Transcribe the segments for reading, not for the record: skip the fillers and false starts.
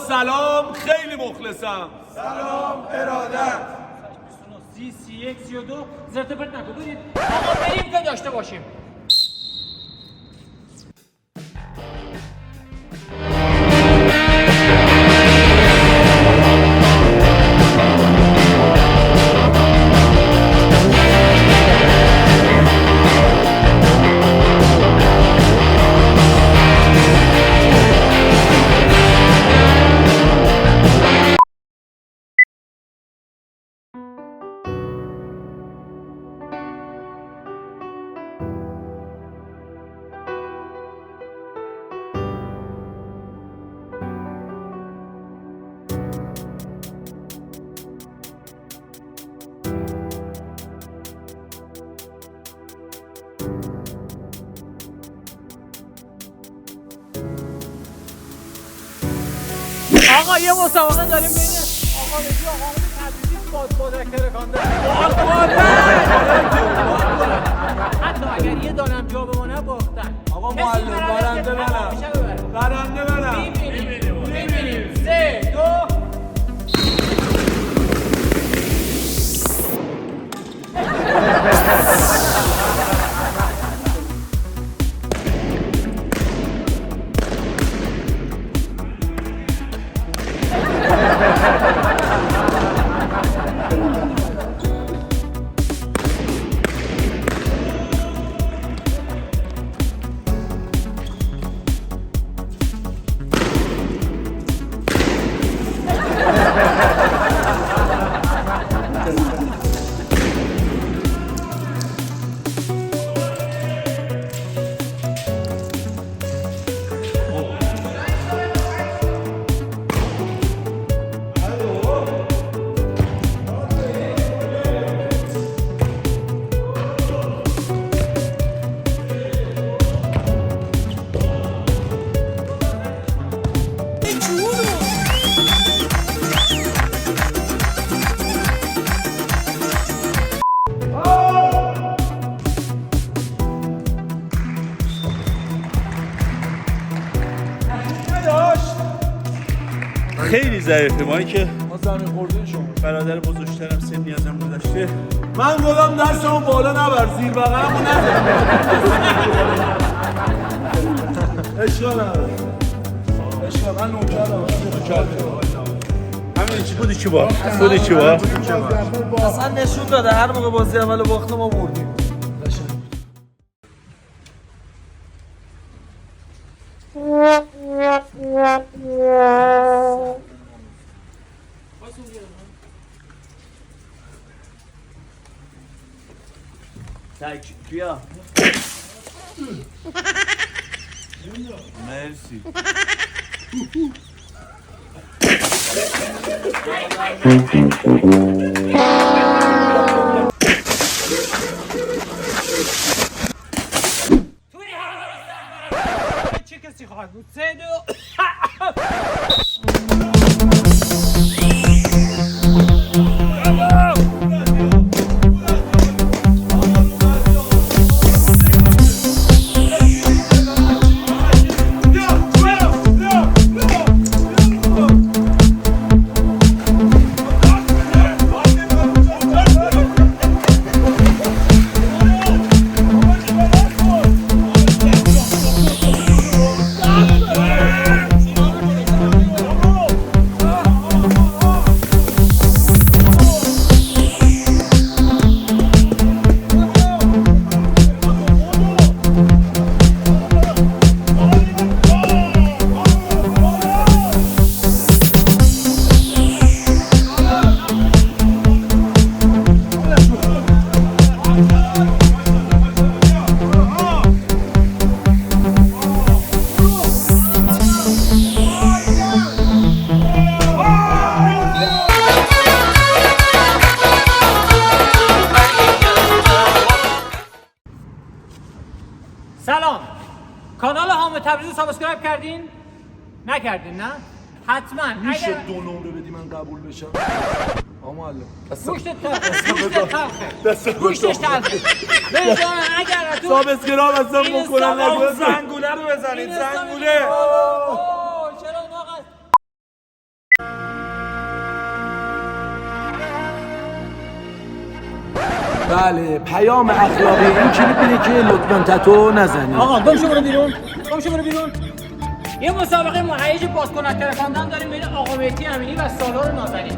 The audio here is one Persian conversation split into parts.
سلام، خیلی مخلصم. سلام ارادت. 30 31 32 زرت پرت نکن. برید آقا بریم که داشته باشیم. آقا یه مسابقه داریم بین آقا رضا آقا تبریزی با مذاکره کننده. حتی اگر یه دانم جا بمونه باختن. آقا معلم برنده منم. برنده منم. میبینیم 3 2 خیلی ضعیفه مایی که ما زمین خورده شما. برادر بزرگترم سنی ازم گذشته. من گفتم دستمو بالا نبر، زیر بغلمو نزن. اشکال نداره. اشکال من نوکرم. همین چی بودی چی با؟ بودی چی با؟ اصلا نشون داده هر موقع بازی اول باخته ما بردیم. بیا مرسی. چه کسی خواهد بود 3 2 سلام کانال حامد تبریزی سابسکرایب کردین؟ نکردین نه؟ حتما میشه اگر 2 نمره بدی من قبول بشم؟ آقا معلم گوشت تلخه گوشتش تلخه بزن اگر تو سابسکرایب اصلا بکنن زنگوله رو بزنید زنگوله. بله پیام اخلاقی این کلیپ اینه که لطفاً تتو نزنید. آقا گم شو برو بیرون. گم شو برو بیرون. یه مسابقه مهیج بادکنک ترکاندن داریم بین آقا مهدی امینی و سالار نازنین.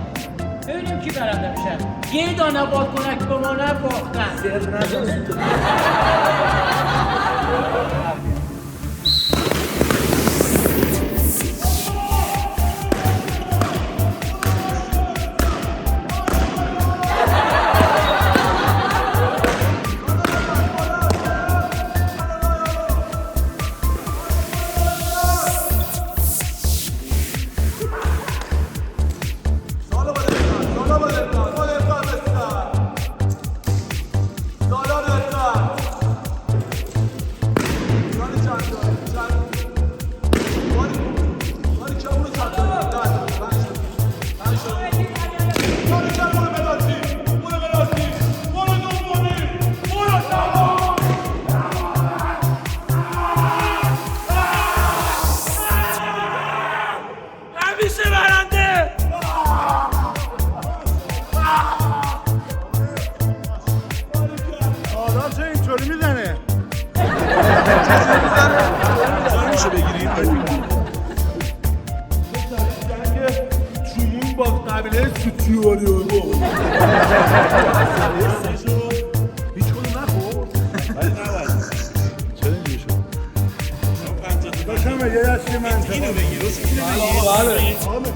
ببینیم کی برنده میشه. یه دانه بادکنک بمونه باختن.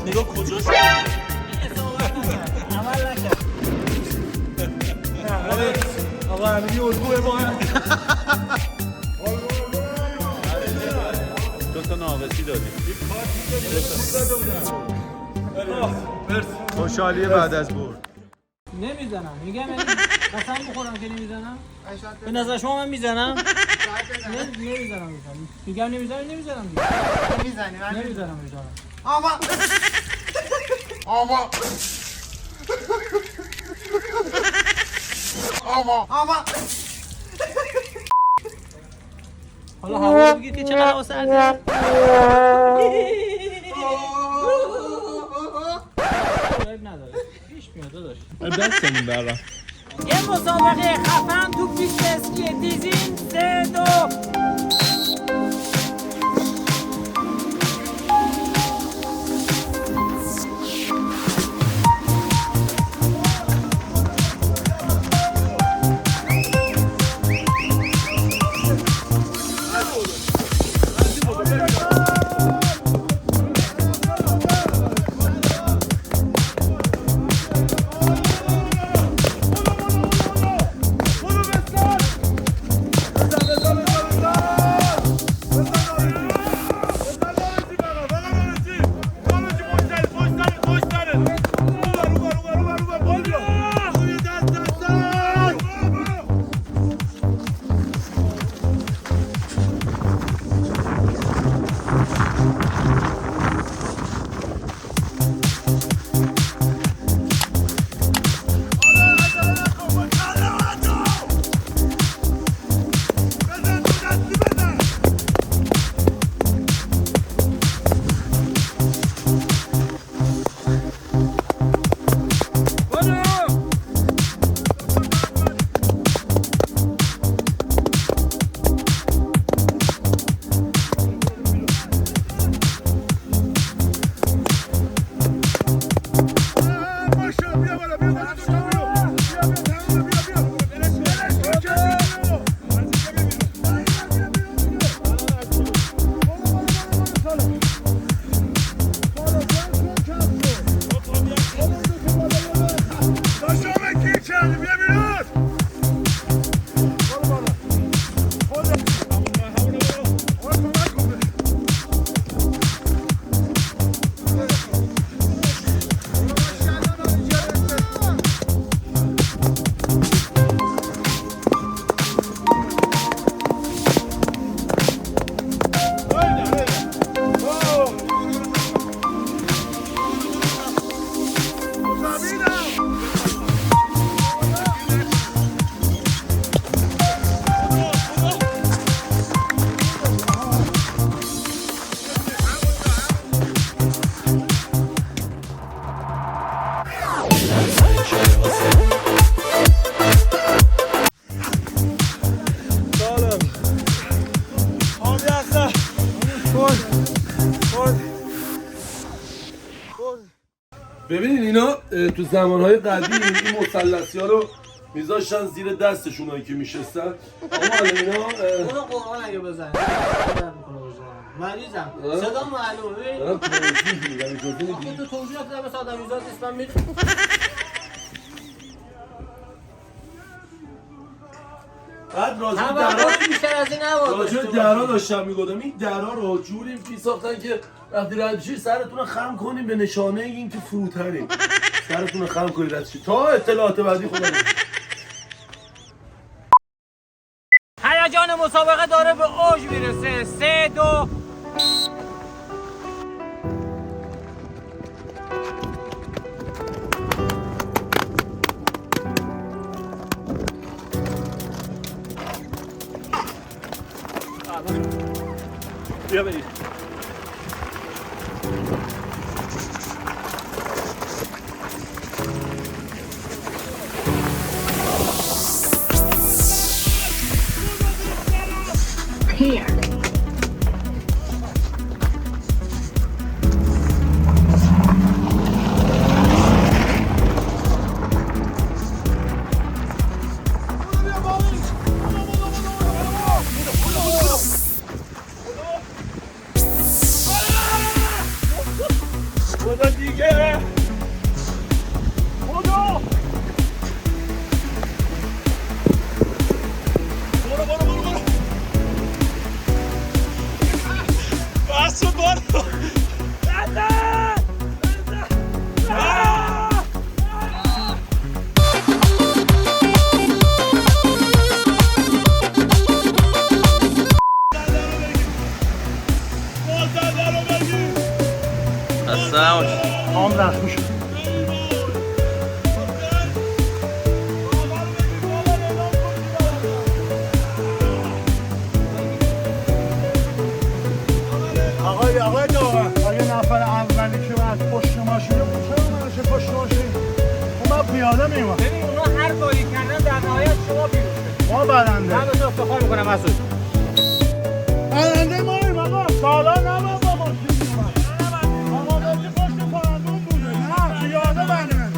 نگاه کجاست؟ آقا امینی الگوه ما دو تا ناقصی دادیم. خوشحالی بعد از برد. نمیزنم میگم قسم بخورم که نمیزنم. به نظر شما من میزنم؟ نمیزنم میگم نمیزنم نمیزنم نمیزنم آما حالا هوا بگید که چقدر هوا سرده. نداره پیش میاد داداش. دستمون برم. یه مسابقه خفن تو پیست اسکی دیزین 3-2. ببینین اینا تو زمانهای قدیم این مثلثی ها رو میذاشتن زیر دستشون هایی که میشستن. اما الان اینا اونو قرآن اگه بزن مریضم صدا معلومه دارم توضیح میدم. اجازه میدی؟ تو توضیح نکردم مثل آدمیزاد نیست من میدونم بعد راجع به توقعی بیشتر از این نباید راجع به درا داشتم میگفتم. این درا رو جوری ساختن که وقتی رد شید سرتون رو خم کنیم به نشانه این که فروترین. سرتون رو خم کنید رد شید تا اطلاعات بعدی خدا نگهدار. هیجان مسابقه داره به اوج میرسه. 3-2 بیا بریم. Here. خدا دیگه. خدا. برو. بس برو. هم زخمی شد. آقای داور اگه نفر اولی که از پشت ماشینه بود چرا منشه پشت ماشین؟ من پیاده میمونم. ببین اونا هر کاری کردن در نهایت شما پیروز شدید. ما برنده. من به تو افتخار میکنم مسعود. برنده ماییم آقا. سالا نباید با ماشین میومد. آقا داشتی پشت پرندون بوده. نه پیاده برنده.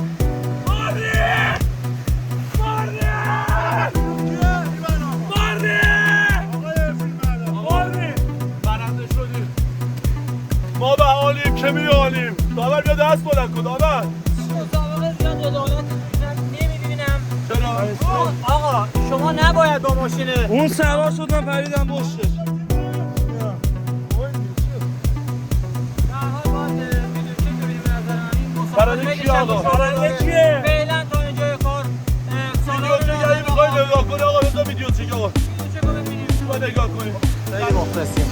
ما به حالیم که میالیم. داور بیا دست بلند کن داور. مسابقه زیاد عدالت نمیبینم. چرا؟ آقا شما نباید با ماشینه اون سوار شد من پریدم پشتش. برنده کی آقا؟ برنده کیه؟ فعلا تا اینجای کار ویدیو چه میخوای نگاه کنی آقا؟ بذار ویدیو چه آقا؟ ما نگاه کنیم. خیلی مخلصیم.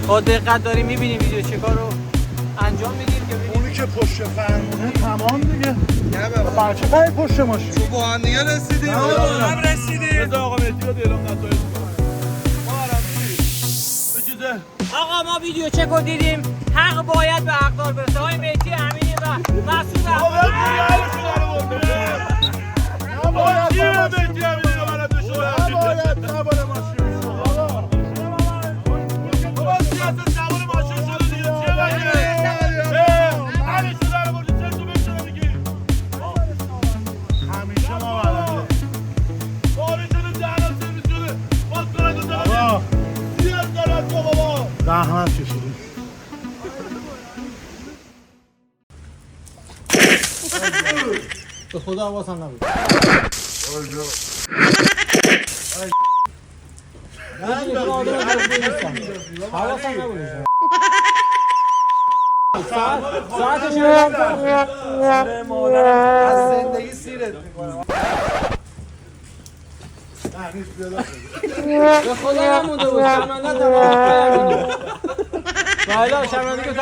با دقت داریم میبینیم ویدیو چیکار رو انجام میدیم که ببینیم. اونی که پشت فرمونه تمام دیگه. بچه پای پشت ماشین. تو با هم دیگه رسیدیم. هم رسیدیم. بذار آقا مهدی رو اعلام نتایج کنه. ما رفتیم. به چیزه. آقا ما ویدیو چک رو دیدیم. حق باید به حقدار برسه. های مهدی امینی و مسعود آقا احمد. زحمت کشیدیم. به خدا حواس هم نبود ساعتش از زندگی سیرت میکنم به خدا نمونده بود شرمنده تمام بله شرمنده که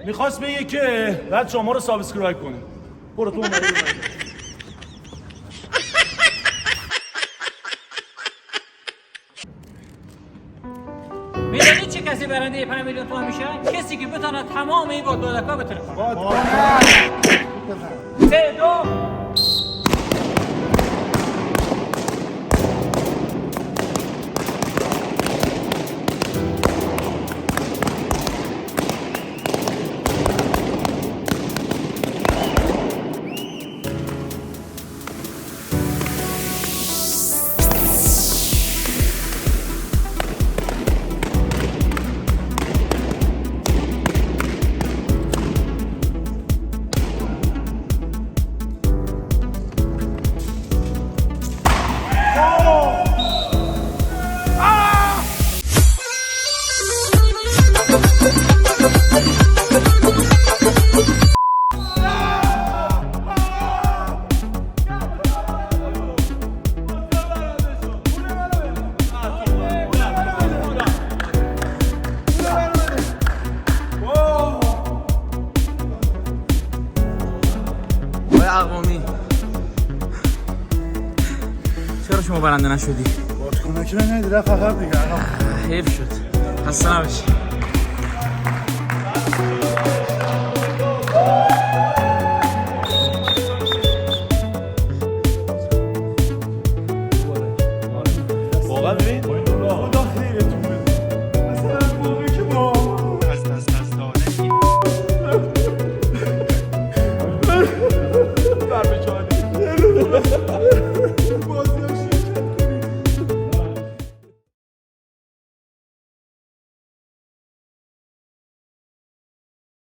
میخواست بگه که بعد شما رو سابسکرایب کنه. برو تو اومدی. میدونی چه کسی برنده 5 میلیون تومان میشه؟ کسی که بتونه تمام این بادبادک‌ها بتونه کنه. اقوامی. چرا شما برنده نشدی؟ بادکنک رو ندیده فقط دیگه حیف شد. خسته نباشی. واقعا ببین خدا خیرتون بده اصلا موقعی که ما ضربه جانی